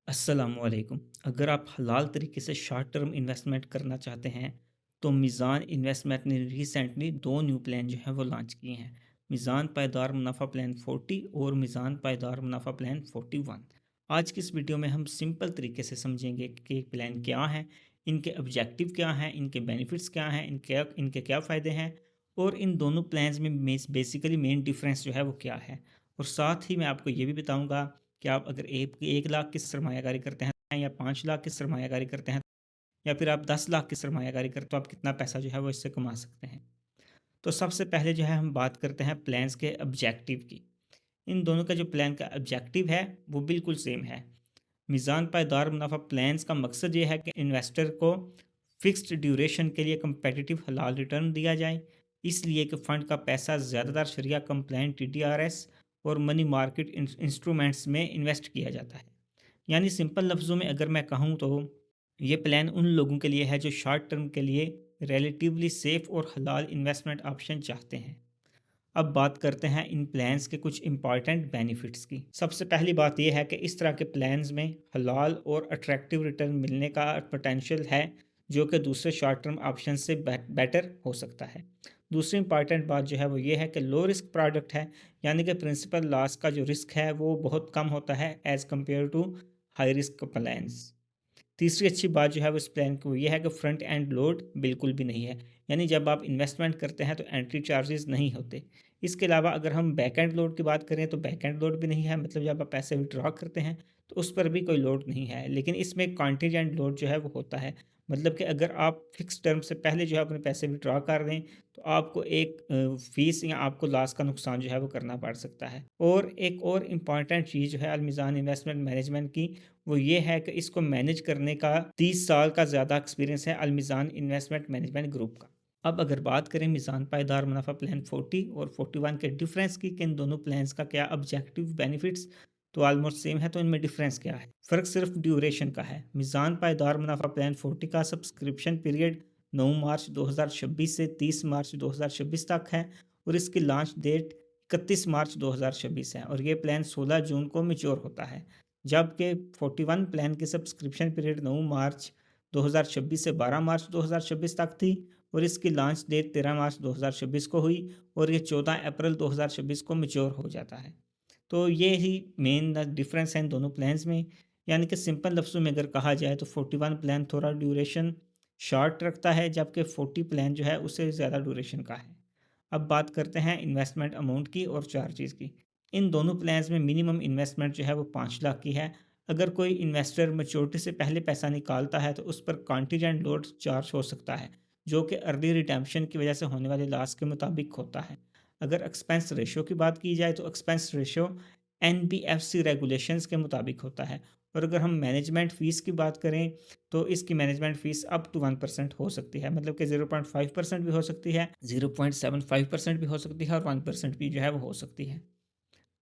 अस्सलामुअलैकुम। अगर आप हलाल तरीके से शॉर्ट टर्म इन्वेस्टमेंट करना चाहते हैं तो मीज़ान इन्वेस्टमेंट ने रिसेंटली दो न्यू प्लान जो हैं वो लॉन्च किए हैं। मीज़ान पायदार मुनाफा प्लान 40 और मीज़ान पायदार मुनाफा प्लान 41। आज की इस वीडियो में हम सिंपल तरीके से समझेंगे कि प्लान क्या हैं, इनके ऑब्जेक्टिव क्या हैं, इनके बेनिफिट्स क्या हैं, इनके क्या फ़ायदे हैं और इन दोनों प्लान्स में बेसिकली मेन डिफरेंस जो है वो क्या है। और साथ ही मैं आपको ये भी बताऊँगा कि आप अगर एक 1 लाख की सरमायाकारी करते हैं या 5 लाख की सरमायाकारी करते हैं या फिर आप 10 लाख की सरमायाकारी करते हो, आप कितना पैसा जो है वो इससे कमा सकते हैं। तो सबसे पहले जो है हम बात करते हैं प्लान्स के ऑब्जेक्टिव की। इन दोनों का जो प्लान का ऑब्जेक्टिव है वो बिल्कुल सेम है। मीज़ान पायदार मुनाफा प्लान्स का मकसद ये है कि इन्वेस्टर को फिक्स्ड ड्यूरेशन के लिए कंपेटिटिव हलाल रिटर्न दिया जाए, इसलिए कि फ़ंड का पैसा ज़्यादातर शरिया कंप्लाइंट टीडीआरएस और मनी मार्केट इंस्ट्रूमेंट्स में इन्वेस्ट किया जाता है। यानी सिंपल लफ्ज़ों में अगर मैं कहूँ तो ये प्लान उन लोगों के लिए है जो शॉर्ट टर्म के लिए रिलेटिवली सेफ़ और हलाल इन्वेस्टमेंट ऑप्शन चाहते हैं। अब बात करते हैं इन प्लान्स के कुछ इंपॉर्टेंट बेनिफिट्स की। सबसे पहली बात यह है कि इस तरह के प्लान्स में हलाल और अट्रैक्टिव रिटर्न मिलने का पोटेंशियल है, जो कि दूसरे शॉर्ट टर्म ऑप्शन से बेटर हो सकता है। दूसरी इंपॉर्टेंट बात जो है वो ये है कि लो रिस्क प्रोडक्ट है, यानी कि प्रिंसिपल लॉस का जो रिस्क है वो बहुत कम होता है as compare to high risk plans. तीसरी अच्छी बात जो है वो इस प्लान की वो ये है कि फ्रंट एंड लोड बिल्कुल भी नहीं है, यानी जब आप इन्वेस्टमेंट करते हैं तो एंट्री चार्जेस नहीं होते। इसके अलावा अगर हम बैक एंड लोड की बात करें तो बैक एंड लोड भी नहीं है, मतलब जब आप पैसे विड्रॉ करते हैं तो उस पर भी कोई लोड नहीं है। लेकिन इसमें कॉन्टीजेंट लोड जो है वो होता है, मतलब कि अगर आप फिक्स टर्म से पहले जो है अपने पैसे विड्रॉ कर दें तो आपको एक फ़ीस या आपको लॉस का नुकसान जो है वो करना पड़ सकता है। और एक और इम्पॉर्टेंट चीज़ जो है अलमीज़ान इन्वेस्टमेंट मैनेजमेंट की वो ये है कि इसको मैनेज करने का 30 साल का ज़्यादा एक्सपीरियंस है अलमीज़ान इन्वेस्टमेंट मैनेजमेंट ग्रुप का। अब अगर बात करें मीज़ान पायदार मुनाफा प्लान 40 और 41 के डिफरेंस की कि इन दोनों प्लान्स का क्या ऑब्जेक्टिव बेनिफिट्स तो ऑलमोस्ट सेम है, तो इनमें डिफरेंस क्या है? फ़र्क सिर्फ ड्यूरेशन का है। मीज़ान पायदार मुनाफा प्लान 40 का सब्सक्रिप्शन पीरियड 9 मार्च 2026 से 30 मार्च 2026 तक है और इसकी लॉन्च डेट 31 मार्च 2026 है और ये प्लान 16 जून को मैच्योर होता है। जबकि 41 प्लान की सब्सक्रिप्शन पीरियड 9 मार्च 2026 से 12 मार्च 2026 तक थी और इसकी लॉन्च डेट 13 मार्च 2026 को हुई और ये 14 अप्रैल 2026 को मैच्योर हो जाता है। तो ये ही मेन डिफरेंस है इन दोनों प्लान्स में। यानी कि सिंपल लफ्ज़ों में अगर कहा जाए तो 41 प्लान थोड़ा ड्यूरेशन शॉर्ट रखता है, जबकि 40 प्लान जो है उससे ज़्यादा ड्यूरेशन का है। अब बात करते हैं इन्वेस्टमेंट अमाउंट की और चार्जेस की। इन दोनों प्लान्स में मिनिमम इन्वेस्टमेंट जो है वो 5 लाख की है। अगर कोई इन्वेस्टर मैच्योरिटी से पहले पैसा निकालता है तो उस पर कॉन्टीजेंट लोड चार्ज हो सकता है, जो कि अर्ली रिडेम्पशन की वजह से होने वाले लॉस के मुताबिक होता है। अगर एक्सपेंस रेशो की बात की जाए तो एक्सपेंस रेशो एनबीएफसी रेगुलेशंस के मुताबिक होता है। और अगर हम मैनेजमेंट फ़ीस की बात करें तो इसकी मैनेजमेंट फ़ीस अप टू 1% हो सकती है, मतलब कि 0.5% भी हो सकती है, 0.75% भी हो सकती है और 1% भी जो है वो हो सकती है।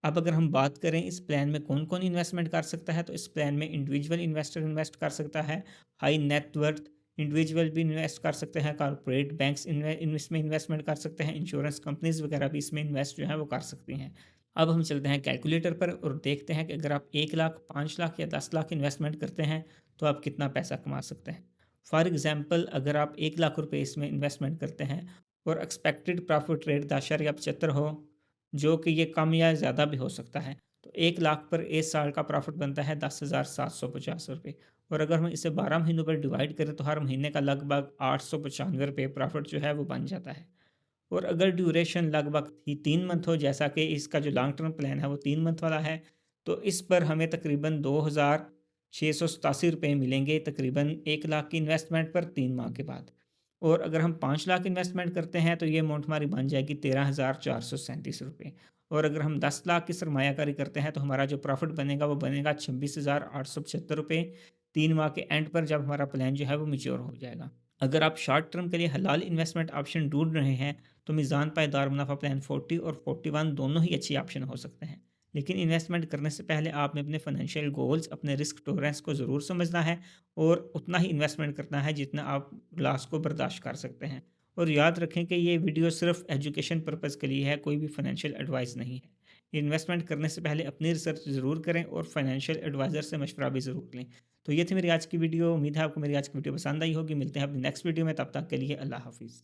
अब अगर हम बात करें इस प्लान में कौन कौन इन्वेस्टमेंट कर सकता है, तो इस प्लान में इंडिविजुअल इन्वेस्टर इन्वेस्ट कर सकता है, हाई नेटवर्थ इंडिविजुअल भी इन्वेस्ट कर सकते हैं, कॉर्पोरेट बैंक्स इसमें इन्वेस्टमेंट कर सकते हैं, इंश्योरेंस कंपनीज वगैरह भी इसमें इन्वेस्ट जो है वो कर सकती हैं। अब हम चलते हैं कैलकुलेटर पर और देखते हैं कि अगर आप 1 लाख, 5 लाख या 10 लाख इन्वेस्टमेंट करते हैं तो आप कितना पैसा कमा सकते हैं। फॉर एग्जाम्पल अगर आप 1 लाख रुपये इसमें इन्वेस्टमेंट करते हैं और एक्सपेक्टेड प्रॉफिट रेट 10.75 हो, जो कि ये कम या ज़्यादा भी हो सकता है, तो 1 लाख पर एक साल का प्रॉफिट बनता है 10,750 रुपये। और अगर हम इसे 12 महीनों पर डिवाइड करें तो हर महीने का लगभग 895 रुपये प्रॉफिट जो है वो बन जाता है। और अगर ड्यूरेशन लगभग 3 मंथ हो, जैसा कि इसका जो लॉन्ग टर्म प्लान है वो 3 मंथ वाला है, तो इस पर हमें तकरीबन 2,687 रुपये मिलेंगे, तकरीबन 1 लाख की इन्वेस्टमेंट पर 3 माह के बाद। और अगर हम 5 लाख इन्वेस्टमेंट करते हैं तो ये अमाउंट हमारी बन जाएगी 13,437 रुपये। और अगर हम 10 लाख की सरमायाकारी करते हैं तो हमारा जो प्रॉफिट बनेगा वो बनेगा 26,875 रुपये 3 माह के एंड पर, जब हमारा प्लान जो है वो मैच्योर हो जाएगा। अगर आप शॉर्ट टर्म के लिए हलाल इन्वेस्टमेंट ऑप्शन ढूंढ रहे हैं तो मीज़ान पायदार मुनाफा प्लान 40 और 41 दोनों ही अच्छी ऑप्शन हो सकते हैं। लेकिन इन्वेस्टमेंट करने से पहले आपने अपने फाइनेंशियल गोल्स, अपने रिस्क टोलरेंस को ज़रूर समझना है और उतना ही इन्वेस्टमेंट करना है जितना आप लॉस को बर्दाश्त कर सकते हैं। और याद रखें कि ये वीडियो सिर्फ एजुकेशन पर्पज़ के लिए है, कोई भी फाइनेंशियल एडवाइस नहीं है। इन्वेस्टमेंट करने से पहले अपनी रिसर्च ज़रूर करें और फाइनेंशियल एडवाइज़र से मशवरा भी ज़रूर लें। तो ये थी मेरी आज की वीडियो। उम्मीद है आपको मेरी आज की वीडियो पसंद आई होगी। मिलते हैं अपनी नेक्स्ट वीडियो में, तब तक के लिए अल्लाह हाफ़िज़।